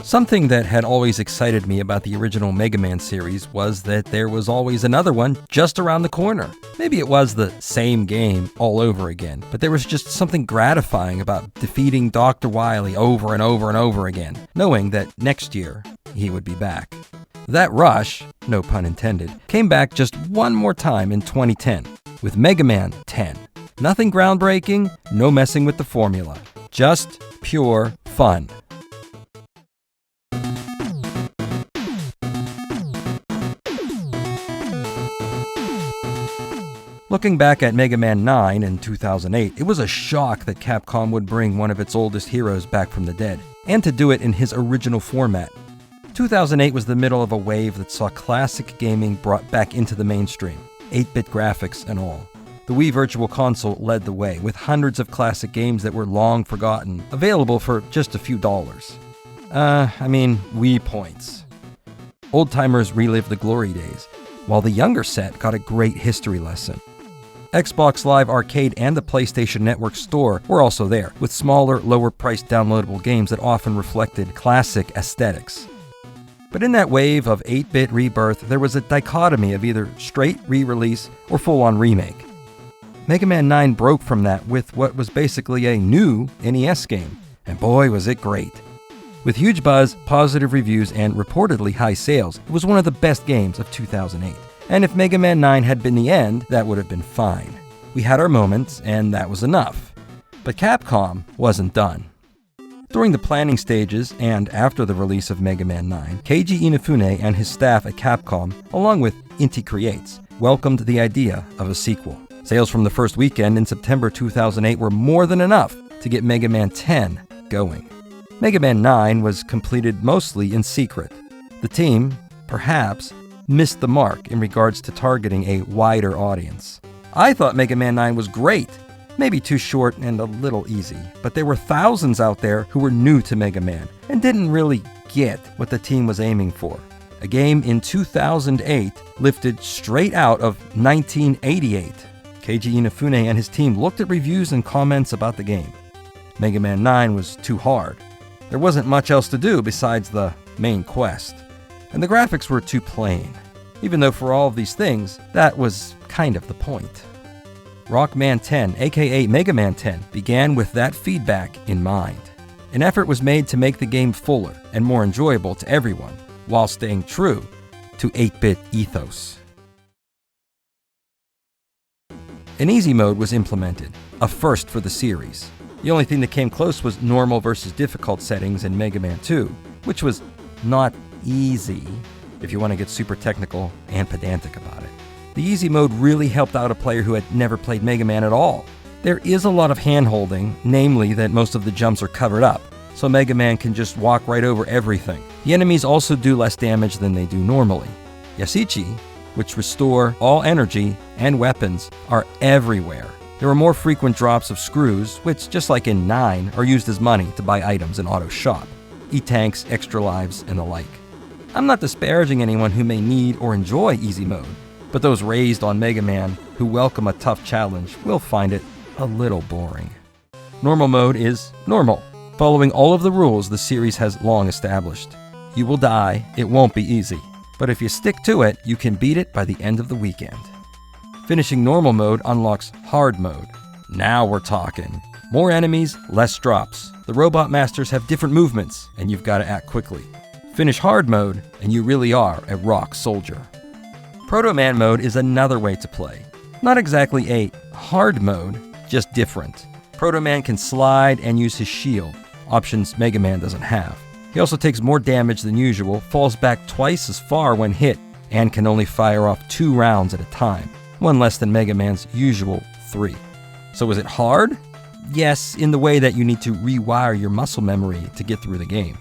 Something that had always excited me about the original Mega Man series was that there was always another one just around the corner. Maybe it was the same game all over again, but there was just something gratifying about defeating Dr. Wily over and over and over again, knowing that next year he would be back. That rush, no pun intended, came back just one more time in 2010 with Mega Man 10. Nothing groundbreaking, no messing with the formula, just pure fun. Looking back at Mega Man 9 in 2008, it was a shock that Capcom would bring one of its oldest heroes back from the dead, and to do it in his original format. 2008 was the middle of a wave that saw classic gaming brought back into the mainstream, 8-bit graphics and all. The Wii Virtual Console led the way, with hundreds of classic games that were long forgotten, available for just a few dollars. Wii points. Old-timers relived the glory days, while the younger set got a great history lesson. Xbox Live Arcade and the PlayStation Network Store were also there, with smaller, lower-priced downloadable games that often reflected classic aesthetics. But in that wave of 8-bit rebirth, there was a dichotomy of either straight re-release or full-on remake. Mega Man 9 broke from that with what was basically a new NES game, and boy was it great. With huge buzz, positive reviews, and reportedly high sales, it was one of the best games of 2008. And if Mega Man 9 had been the end, that would have been fine. We had our moments, and that was enough. But Capcom wasn't done. During the planning stages and after the release of Mega Man 9, Keiji Inafune and his staff at Capcom, along with Inti Creates, welcomed the idea of a sequel. Sales from the first weekend in September 2008 were more than enough to get Mega Man 10 going. Mega Man 9 was completed mostly in secret. The team, perhaps, missed the mark in regards to targeting a wider audience. I thought Mega Man 9 was great, maybe too short and a little easy, but there were thousands out there who were new to Mega Man and didn't really get what the team was aiming for. A game in 2008 lifted straight out of 1988. Keiji Inafune and his team looked at reviews and comments about the game. Mega Man 9 was too hard. There wasn't much else to do besides the main quest. And the graphics were too plain, even though for all of these things, that was kind of the point. Rockman 10, aka Mega Man 10, began with that feedback in mind. An effort was made to make the game fuller and more enjoyable to everyone, while staying true to 8-bit ethos. An easy mode was implemented, a first for the series. The only thing that came close was normal versus difficult settings in Mega Man 2, which was not easy, if you want to get super technical and pedantic about it. The easy mode really helped out a player who had never played Mega Man at all. There is a lot of hand-holding, namely that most of the jumps are covered up, so Mega Man can just walk right over everything. The enemies also do less damage than they do normally. Yasichi, which restore all energy and weapons, are everywhere. There are more frequent drops of screws, which, just like in 9, are used as money to buy items in Auto Shop, E-tanks, extra lives, and the like. I'm not disparaging anyone who may need or enjoy easy mode, but those raised on Mega Man who welcome a tough challenge will find it a little boring. Normal mode is normal, following all of the rules the series has long established. You will die, it won't be easy, but if you stick to it, you can beat it by the end of the weekend. Finishing normal mode unlocks hard mode. Now we're talking. More enemies, less drops. The Robot Masters have different movements, and you've got to act quickly. Finish hard mode, and you really are a rock soldier. Proto Man mode is another way to play. Not exactly a hard mode, just different. Proto Man can slide and use his shield, options Mega Man doesn't have. He also takes more damage than usual, falls back twice as far when hit, and can only fire off 2 rounds at a time, one less than Mega Man's usual 3. So is it hard? Yes, in the way that you need to rewire your muscle memory to get through the game.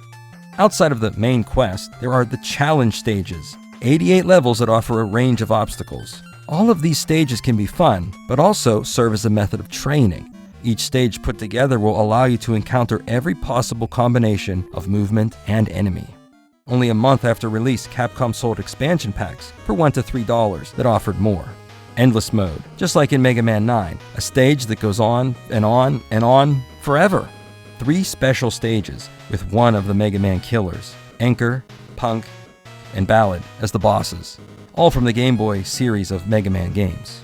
Outside of the main quest, there are the challenge stages, 88 levels that offer a range of obstacles. All of these stages can be fun, but also serve as a method of training. Each stage put together will allow you to encounter every possible combination of movement and enemy. Only a month after release, Capcom sold expansion packs for $1 to $3 that offered more. Endless mode, just like in Mega Man 9, a stage that goes on and on and on forever. 3 special stages with one of the Mega Man killers, Anchor, Punk, and Ballad as the bosses, all from the Game Boy series of Mega Man games.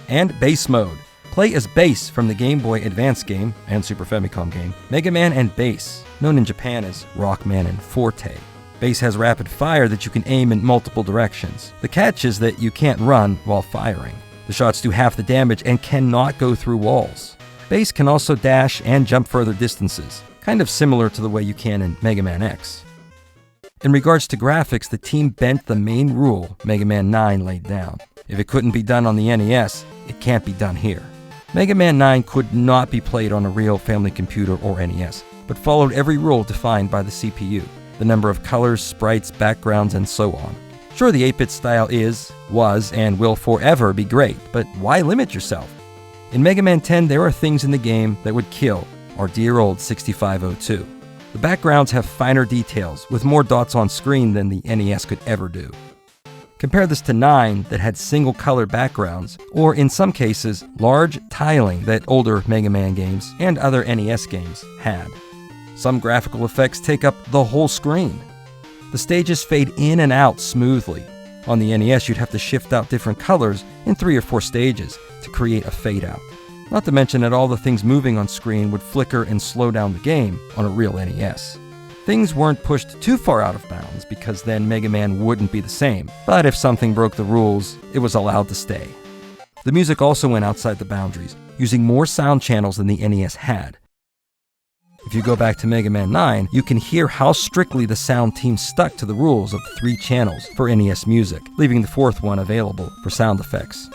And Bass Mode. Play as Bass from the Game Boy Advance game and Super Famicom game, Mega Man and Bass, known in Japan as Rockman and Forte. Bass has rapid fire that you can aim in multiple directions. The catch is that you can't run while firing. The shots do half the damage and cannot go through walls. Bass can also dash and jump further distances, kind of similar to the way you can in Mega Man X. In regards to graphics, the team bent the main rule Mega Man 9 laid down. If it couldn't be done on the NES, it can't be done here. Mega Man 9 could not be played on a real family computer or NES, but followed every rule defined by the CPU, the number of colors, sprites, backgrounds, and so on. Sure, the 8-bit style was, and will forever be great, but why limit yourself? In Mega Man 10, there are things in the game that would kill our dear old 6502. The backgrounds have finer details, with more dots on screen than the NES could ever do. Compare this to 9 that had single-color backgrounds, or in some cases, large tiling that older Mega Man games and other NES games had. Some graphical effects take up the whole screen. The stages fade in and out smoothly. On the NES, you'd have to shift out different colors in 3 or 4 stages to create a fade out. Not to mention that all the things moving on screen would flicker and slow down the game on a real NES. Things weren't pushed too far out of bounds because then Mega Man wouldn't be the same, but if something broke the rules, it was allowed to stay. The music also went outside the boundaries, using more sound channels than the NES had. If you go back to Mega Man 9, you can hear how strictly the sound team stuck to the rules of 3 channels for NES music, leaving the 4th one available for sound effects.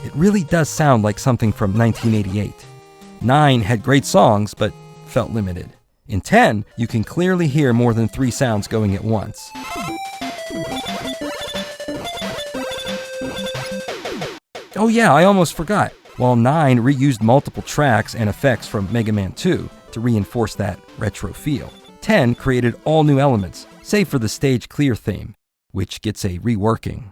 It really does sound like something from 1988. 9 had great songs, but felt limited. In 10, you can clearly hear more than 3 sounds going at once. Oh yeah, I almost forgot. While 9 reused multiple tracks and effects from Mega Man 2 to reinforce that retro feel, 10 created all new elements, save for the stage clear theme, which gets a reworking.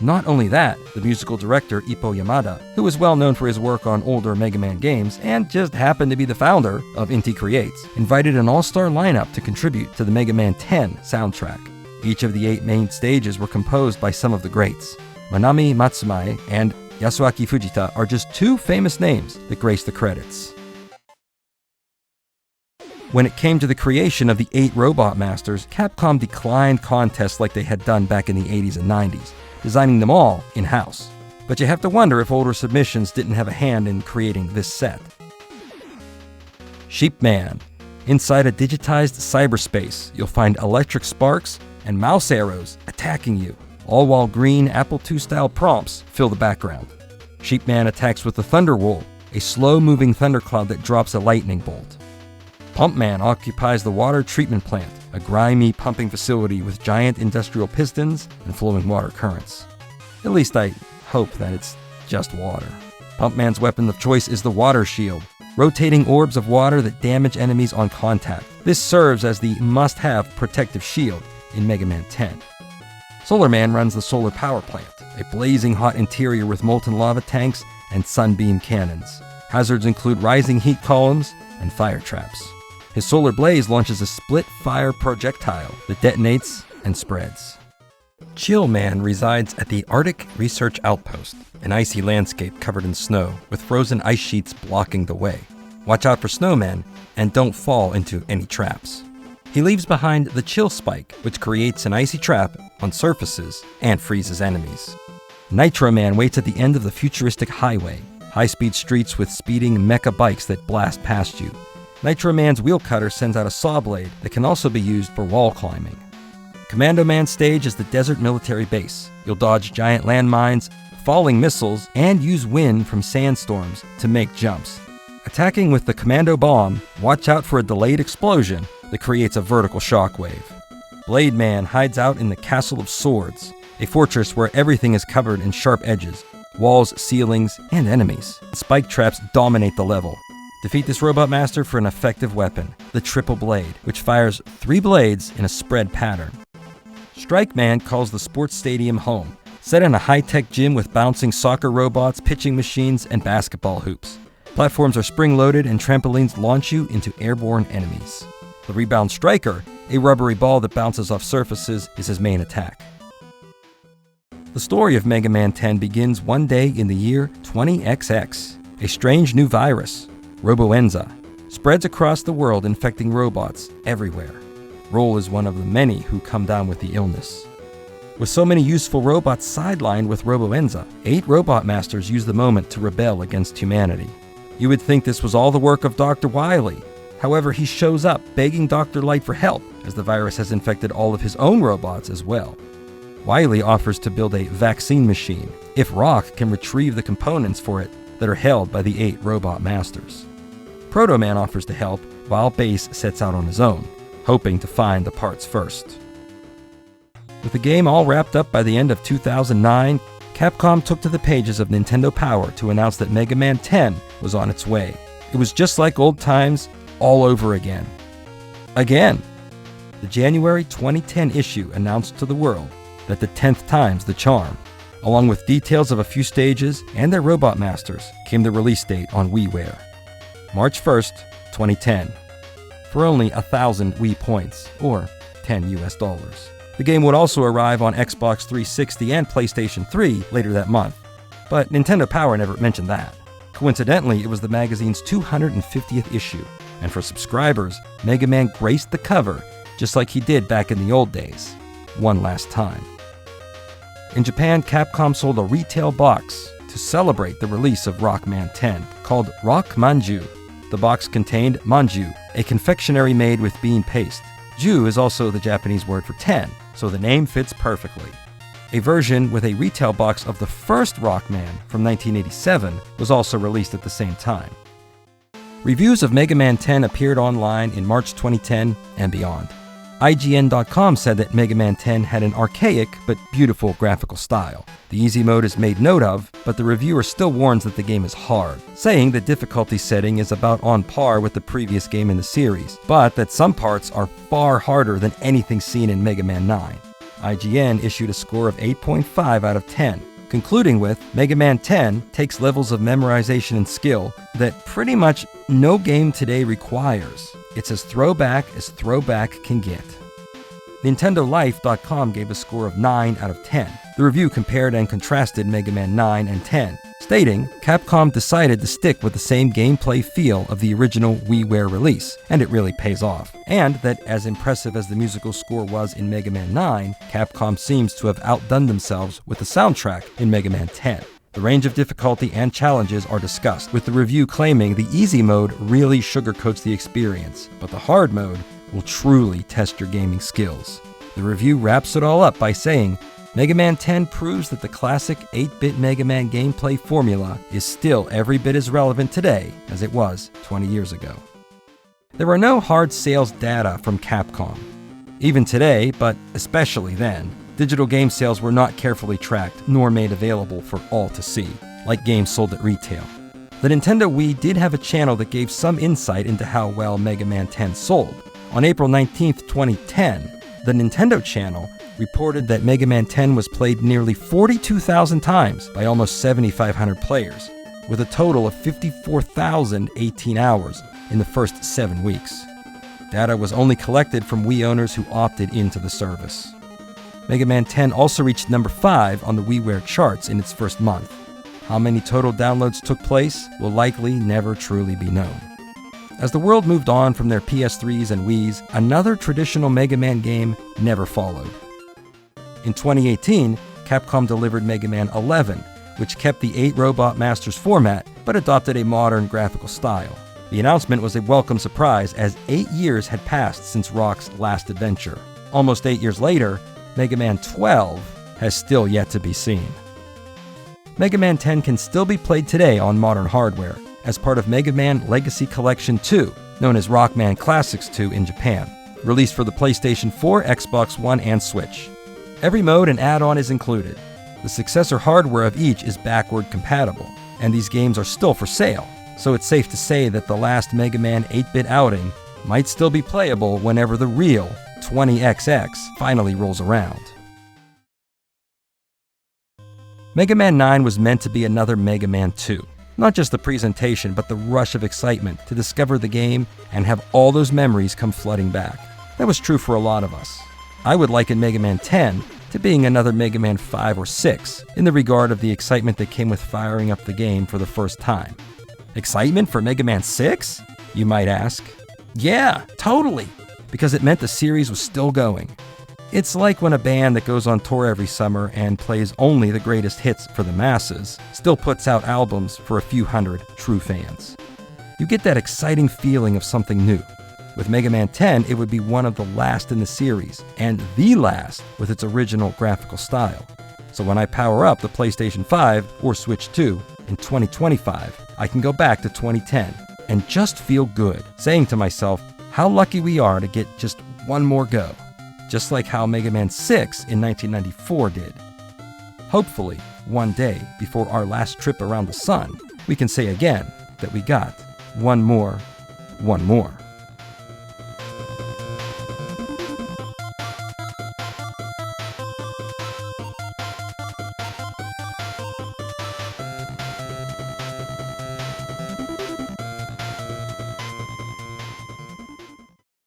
Not only that, the musical director Ippo Yamada, who was well known for his work on older Mega Man games and just happened to be the founder of Inti Creates, invited an all-star lineup to contribute to the Mega Man 10 soundtrack. Each of the 8 main stages were composed by some of the greats. Manami Matsumae and Yasuaki Fujita are just 2 famous names that grace the credits. When it came to the creation of the 8 Robot Masters, Capcom declined contests like they had done back in the 80s and 90s, designing them all in-house. But you have to wonder if older submissions didn't have a hand in creating this set. Sheepman. Inside a digitized cyberspace, you'll find electric sparks and mouse arrows attacking you, all while green Apple II-style prompts fill the background. Sheepman attacks with the Thunder Wool, a slow-moving thundercloud that drops a lightning bolt. Pumpman occupies the water treatment plant, a grimy pumping facility with giant industrial pistons and flowing water currents. At least I hope that it's just water. Pumpman's weapon of choice is the Water Shield, rotating orbs of water that damage enemies on contact. This serves as the must-have protective shield in Mega Man 10. Solar Man runs the solar power plant, a blazing hot interior with molten lava tanks and sunbeam cannons. Hazards include rising heat columns and fire traps. His solar blaze launches a split-fire projectile that detonates and spreads. Chill Man resides at the Arctic Research Outpost, an icy landscape covered in snow with frozen ice sheets blocking the way. Watch out for snowmen and don't fall into any traps. He leaves behind the Chill Spike, which creates an icy trap on surfaces and freezes enemies. Nitro Man waits at the end of the futuristic highway, high-speed streets with speeding mecha bikes that blast past you. Nitro Man's wheel cutter sends out a saw blade that can also be used for wall climbing. Commando Man's stage is the desert military base. You'll dodge giant landmines, falling missiles, and use wind from sandstorms to make jumps. Attacking with the Commando Bomb, watch out for a delayed explosion that creates a vertical shockwave. Blade Man hides out in the Castle of Swords, a fortress where everything is covered in sharp edges, walls, ceilings, and enemies. Spike traps dominate the level. Defeat this Robot Master for an effective weapon, the Triple Blade, which fires 3 blades in a spread pattern. Strike Man calls the sports stadium home, set in a high-tech gym with bouncing soccer robots, pitching machines, and basketball hoops. Platforms are spring-loaded and trampolines launch you into airborne enemies. The Rebound Striker, a rubbery ball that bounces off surfaces, is his main attack. The story of Mega Man 10 begins one day in the year 20XX. A strange new virus, Roboenza, spreads across the world, infecting robots everywhere. Roll is one of the many who come down with the illness. With so many useful robots sidelined with Roboenza, 8 Robot Masters use the moment to rebel against humanity. You would think this was all the work of Dr. Wily. However, he shows up begging Dr. Light for help, as the virus has infected all of his own robots as well. Wily offers to build a vaccine machine if Rock can retrieve the components for it that are held by the 8 Robot Masters. Proto Man offers to help, while Base sets out on his own, hoping to find the parts first. With the game all wrapped up by the end of 2009, Capcom took to the pages of Nintendo Power to announce that Mega Man 10 was on its way. It was just like old times, all over again. Again! The January 2010 issue announced to the world that the 10th time's the charm. Along with details of a few stages and their Robot Masters, came the release date on WiiWare. March 1st, 2010. For only 1,000 Wii points, or $10 US. The game would also arrive on Xbox 360 and PlayStation 3 later that month. But Nintendo Power never mentioned that. Coincidentally, it was the magazine's 250th issue, and for subscribers, Mega Man graced the cover just like he did back in the old days, one last time. In Japan, Capcom sold a retail box to celebrate the release of Rockman 10, called Rock Manju. The box contained manju, a confectionery made with bean paste. Ju is also the Japanese word for 10, so the name fits perfectly. A version with a retail box of the first Rockman from 1987 was also released at the same time. Reviews of Mega Man 10 appeared online in March 2010 and beyond. IGN.com said that Mega Man 10 had an archaic but beautiful graphical style. The easy mode is made note of, but the reviewer still warns that the game is hard, saying the difficulty setting is about on par with the previous game in the series, but that some parts are far harder than anything seen in Mega Man 9. IGN issued a score of 8.5 out of 10, concluding with, Mega Man 10 takes levels of memorization and skill that pretty much no game today requires. It's as throwback can get. NintendoLife.com gave a score of 9 out of 10. The review compared and contrasted Mega Man 9 and 10, stating, Capcom decided to stick with the same gameplay feel of the original WiiWare release, and it really pays off. And that as impressive as the musical score was in Mega Man 9, Capcom seems to have outdone themselves with the soundtrack in Mega Man 10. The range of difficulty and challenges are discussed, with the review claiming the easy mode really sugarcoats the experience, but the hard mode will truly test your gaming skills. The review wraps it all up by saying, Mega Man 10 proves that the classic 8-bit Mega Man gameplay formula is still every bit as relevant today as it was 20 years ago. There are no hard sales data from Capcom. Even today, but especially then, digital game sales were not carefully tracked nor made available for all to see, like games sold at retail. The Nintendo Wii did have a channel that gave some insight into how well Mega Man 10 sold. On April 19, 2010, the Nintendo channel reported that Mega Man 10 was played nearly 42,000 times by almost 7,500 players, with a total of 54,018 hours in the first 7 weeks. Data was only collected from Wii owners who opted into the service. Mega Man 10 also reached number 5 on the WiiWare charts in its first month. How many total downloads took place will likely never truly be known. As the world moved on from their PS3s and Wiis, another traditional Mega Man game never followed. In 2018, Capcom delivered Mega Man 11, which kept the 8 Robot Masters format but adopted a modern graphical style. The announcement was a welcome surprise as 8 years had passed since Rock's last adventure. Almost 8 years later, Mega Man 12 has still yet to be seen. Mega Man 10 can still be played today on modern hardware as part of Mega Man Legacy Collection 2, known as Rockman Classics 2 in Japan, released for the PlayStation 4, Xbox One, and Switch. Every mode and add-on is included. The successor hardware of each is backward compatible, and these games are still for sale. so it's safe to say that the last Mega Man 8-bit outing might still be playable whenever the real 20XX finally rolls around. Mega Man 9 was meant to be another Mega Man 2. Not just the presentation, but the rush of excitement to discover the game and have all those memories come flooding back. That was true for a lot of us. I would liken Mega Man 10 to being another Mega Man 5 or 6 in the regard of the excitement that came with firing up the game for the first time. Excitement for Mega Man 6? You might ask. Yeah, totally, because it meant the series was still going. It's like when a band that goes on tour every summer and plays only the greatest hits for the masses still puts out albums for a few hundred true fans. You get that exciting feeling of something new. With Mega Man 10, it would be one of the last in the series, and the last with its original graphical style. So when I power up the PlayStation 5 or Switch 2 in 2025, I can go back to 2010 and just feel good, saying to myself how lucky we are to get just one more go. Just like how Mega Man 6 in 1994 did. Hopefully, one day, before our last trip around the sun, we can say again that we got one more.